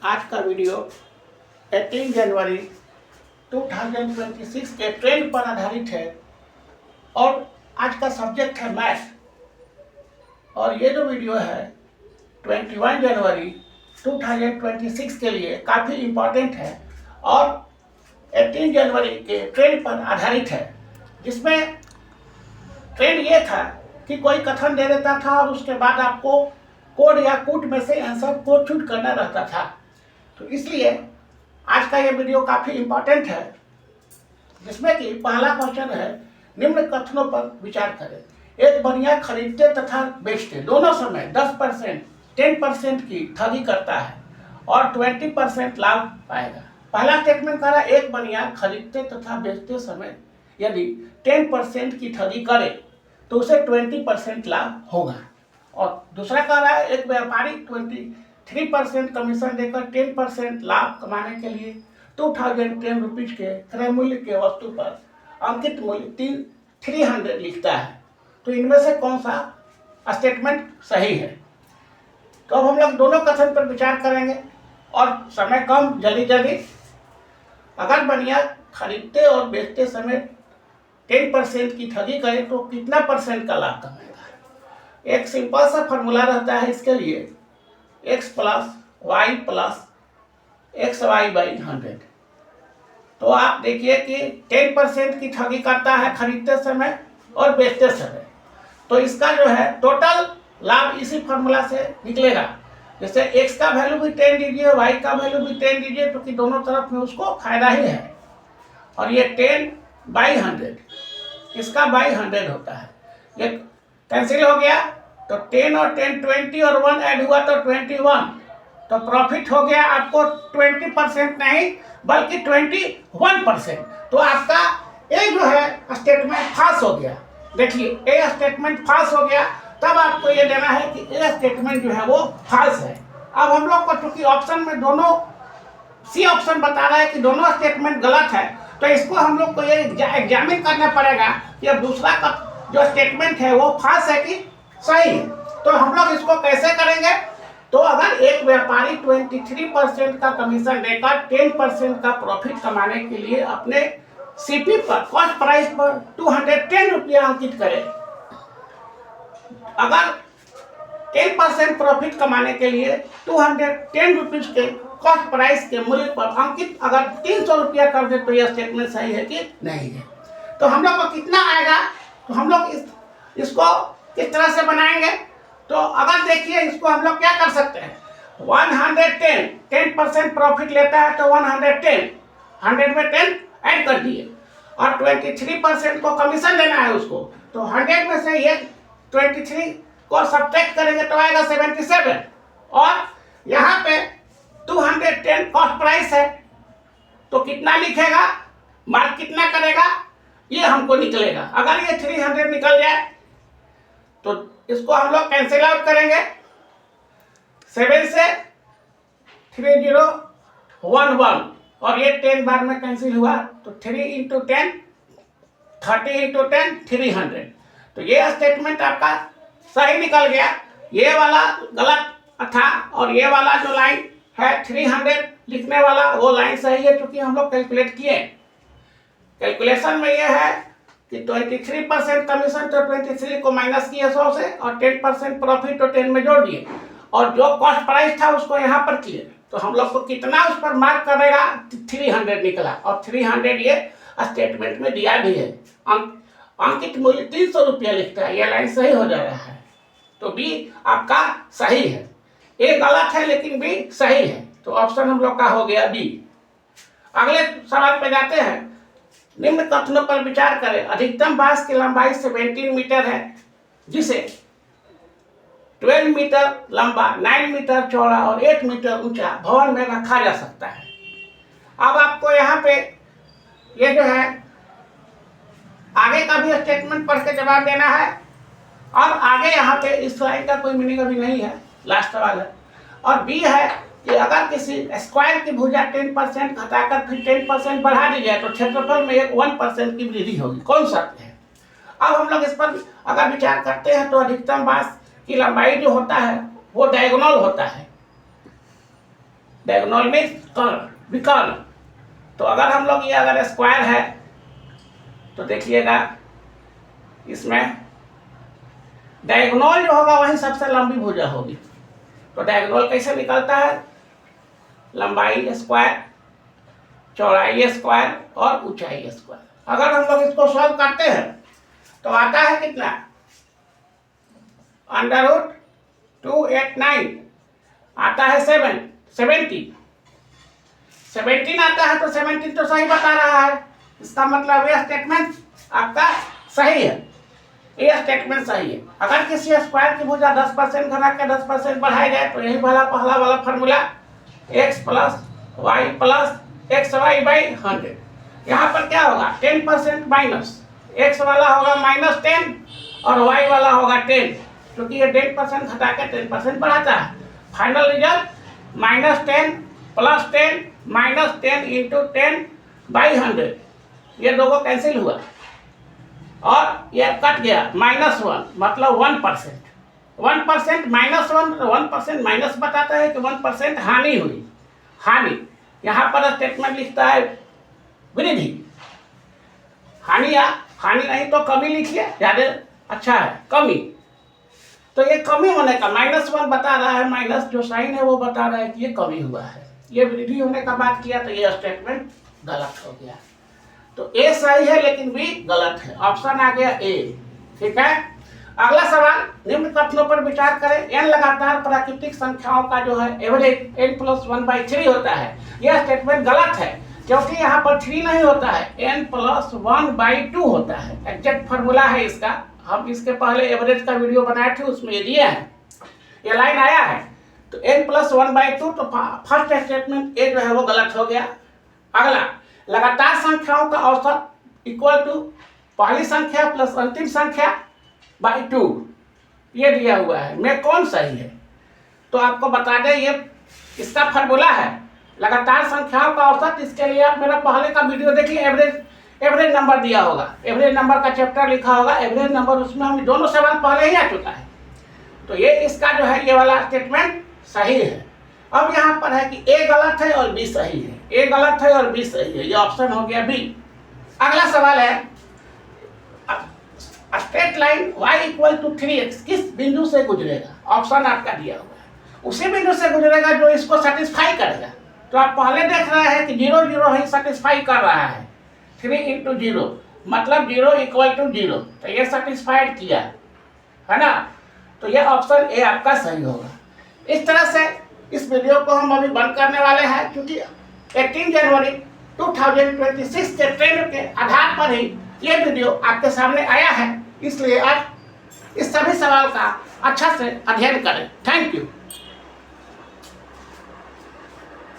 आज का वीडियो 18 जनवरी 2026 के ट्रेंड पर आधारित है और आज का सब्जेक्ट है मैथ। और ये जो वीडियो है 21 जनवरी 2026 के लिए काफ़ी इम्पोर्टेंट है और 18 जनवरी के ट्रेंड पर आधारित है, जिसमें ट्रेंड ये था कि कोई कथन दे देता था और उसके बाद आपको कोड या कूट में से आंसर को चूज करना रहता था। तो इसलिए आज का ये वीडियो काफ़ी इम्पोर्टेंट है, जिसमें कि पहला क्वेश्चन है, निम्न कथनों पर विचार करें। एक बनिया खरीदते तथा बेचते दोनों समय 10% 10% की ठगी करता है और 20% लाभ पाएगा। पहला स्टेटमेंट कह रहा है एक बनिया खरीदते तथा बेचते समय यदि 10% की ठगी करे तो उसे 20% लाभ होगा। और दूसरा कह रहा है एक व्यापारी 23% कमीशन देकर 10% लाभ कमाने के लिए 2010 रुपीज के क्रय मूल्य के वस्तु पर अंकित मूल्य 300 लिखता है। तो इनमें से कौन सा स्टेटमेंट सही है? तो अब हम लोग दोनों कथन पर विचार करेंगे और समय कम, जल्दी जल्दी। अगर बनिया खरीदते और बेचते समय 10% की ठगी करे तो कितना परसेंट का लाभ कमाएगा? एक सिंपल सा फॉर्मूला रहता है इसके लिए, x plus Y plus X Y by 100। तो आप देखिए कि 10% की ठगी करता है खरीदते समय और बेचते समय, तो इसका जो है टोटल लाभ इसी फॉर्मूला से निकलेगा। जैसे x का वैल्यू भी 10 दीजिए, y का वैल्यू भी 10 दीजिए, क्योंकि दोनों तरफ में उसको फायदा ही है। और ये 10/100, इसका बाई 100 होता है, ये कैंसिल हो गया तो 10 और 10 20 और 1 ऐड हुआ तो 21। तो प्रॉफिट हो गया आपको 20% नहीं बल्कि 21%। तो आपका ए जो है स्टेटमेंट पास हो गया। देखिए ए स्टेटमेंट पास हो गया, तब आपको ये देना है कि ए स्टेटमेंट जो है वो फाल्स है। अब हम लोग को चूंकि ऑप्शन में दोनों सी ऑप्शन बता रहा है कि दोनों स्टेटमेंट गलत है, तो इसको हम लोग को ये एग्जामिन करना पड़ेगा कि अब दूसरा का जो स्टेटमेंट है वो फाल्स है कि सही है। तो हम लोग इसको कैसे करेंगे? तो अगर एक व्यापारी 23% का कमीशन देकर 10% का प्रॉफिट कमाने के लिए अपने सीपी पर कॉस्ट प्राइस पर 210 रुपया अंकित करे, अगर 10% प्रॉफिट कमाने के लिए 210 रुपीज के कॉस्ट प्राइस के मूल्य पर अंकित अगर 300 रुपया कर दे तो यह स्टेटमेंट सही है कि नहीं है? तो हम लोग को कितना आएगा? तो हम लोग इसको किस तरह से बनाएंगे? तो अगर देखिए इसको हम लोग क्या कर सकते हैं, 10% प्रॉफिट लेता है तो 110, 100 में 10 ऐड कर दिए और 23% को कमीशन देना है उसको, तो 100 में से ये 23 को सब्ट्रैक्ट करेंगे तो आएगा 77। और यहाँ पे 210 कॉस्ट प्राइस है, तो कितना लिखेगा, मार्क कितना करेगा, ये हमको निकलेगा। अगर ये 300 निकल जाए तो इसको हम लोग कैंसिल आउट करेंगे। 7 से 3011 और ये 10 बार में कैंसिल हुआ तो 3 × 10 30 × 10 300। तो ये स्टेटमेंट आपका सही निकल गया। ये वाला गलत था और ये वाला जो लाइन है 300 लिखने वाला वो लाइन सही है, क्योंकि हम लोग कैलकुलेट किए। कैलकुलेशन में ये है कि 23% कमीशन तो 23 को माइनस किए 100 से और 10% प्रॉफिट तो 10 में जोड़ दिए और जो कॉस्ट प्राइस था उसको यहाँ पर किए, तो हम लोग को कितना उस पर मार्क करेगा, 300 निकला। और 300 ये स्टेटमेंट में दिया भी है। अंकित मूल्य 300 रुपया लिखता है, ये लाइन सही हो जा रहा है। तो बी आपका सही है। ए गलत है लेकिन बी सही है, तो ऑप्शन हम लोग का हो गया बी। अगले सवाल पे जाते हैं। निम्न कथनों पर विचार करें। अधिकतम बांस की लंबाई 17 मीटर है, जिसे 12 मीटर लंबा, 9 मीटर चौड़ा और 8 मीटर ऊंचा भवन में रखा जा सकता है। अब आपको यहाँ पे ये जो है आगे का भी स्टेटमेंट पढ़ के जवाब देना है। और आगे यहाँ पे इस लाइन का कोई मीनिंग अभी नहीं है, लास्ट सवाल है। और बी है कि अगर किसी स्क्वायर की भुजा 10% घटाकर फिर 10% बढ़ा दी जाए तो क्षेत्रफल में एक 1% की वृद्धि होगी। कौन सा है? अब हम लोग इस पर अगर विचार करते हैं तो अधिकतम बांस की लंबाई जो होता है वो डायगोनल होता है। डायगोनल मीन्स कर्व, विकर्ण। तो अगर हम लोग ये अगर स्क्वायर है तो देखिएगा इसमें डायगोनल जो होगा वही सबसे लंबी भुजा होगी। तो डायगोनल कैसे निकलता है? लंबाई स्क्वायर, चौड़ाई स्क्वायर और ऊंचाई स्क्वायर। अगर हम लोग इसको सॉल्व करते हैं तो आता है कितना? √289 आता है 17 आता है। तो 17 तो सही बता रहा है, इसका मतलब ये स्टेटमेंट आपका सही है, ये स्टेटमेंट सही है। अगर किसी स्क्वायर की भुजा 10% घटा के 10% बढ़ाई जाए तो यही पहला वाला फार्मूला x + y + xy/100। यहाँ पर क्या होगा? 10% माइनस, x वाला होगा -10 और y वाला होगा 10, क्योंकि ये 10% घटा के 10% बढ़ाता है। Final result -10 + 10 -10 × 10/100। ये दोनों कैंसिल हुआ और ये कट गया, -1 मतलब 1%। 1% -1, 1% माइनस बताता है कि 1% हानि हुई। हानि यहाँ पर स्टेटमेंट लिखता है वृद्धि, हानि या हानि नहीं तो कमी लिखिए, ज़्यादा अच्छा है, कमी। तो ये कमी होने का -1 बता रहा है, माइनस जो साइन है वो बता रहा है कि ये कमी हुआ है। ये वृद्धि होने का बात किया तो ये स्टेटमेंट गलत हो गया। तो ए सही है लेकिन बी गलत है, ऑप्शन आ गया ए। ठीक है, अगला सवाल, निम्न कथनों पर विचार करें। n लगातार प्राकृतिक संख्याओं का जो है एवरेज n + 1/3 होता है। यह स्टेटमेंट गलत है क्योंकि यहाँ पर 3 नहीं होता है, n + 1/2 होता है। एग्जैक्ट फार्मूला है इसका, हम इसके पहले एवरेज का वीडियो बनाए थे, उसमें ये दिए हैं, ये लाइन आया है। तो n + 1/2, तो फर्स्ट स्टेटमेंट ए जो है वो गलत हो गया। अगला, लगातार संख्याओं का औसत इक्वल टू पहली संख्या प्लस अंतिम संख्या बाई 2, ये दिया हुआ है, में कौन सही है? तो आपको बता दें ये इसका फार्मूला है लगातार संख्याओं का औसत। इसके लिए आप मेरा पहले का वीडियो देखिए, एवरेज नंबर दिया होगा, एवरेज नंबर का चैप्टर लिखा होगा, एवरेज नंबर, उसमें हम दोनों सवाल पहले ही आ चुका है। तो ये इसका जो है ये वाला स्टेटमेंट सही है। अब यहाँ पर है कि ए गलत है और बी सही है, ए गलत है और बी सही है, ये ऑप्शन हो गया बी। अगला सवाल है, स्ट्रेट लाइन y = 3x किस बिंदु से गुजरेगा? ऑप्शन आपका दिया हुआ है, उसी बिंदु से गुजरेगा जो इसको सेटिस्फाई करेगा। तो आप पहले देख रहे हैं कि 0 0 ही सेटिस्फाई कर रहा है, 3 × 0 मतलब 0 = 0, तो ये सेटिस्फाइड किया है ना। तो ये ऑप्शन ए आपका सही होगा। इस तरह से इस वीडियो को हम अभी बंद करने वाले हैं, क्योंकि 18 जनवरी 2026 के ट्रेंड के आधार पर ही ये वीडियो आपके सामने आया है, इसलिए आप इस सभी सवाल का अच्छा से अध्ययन करें। Thank you.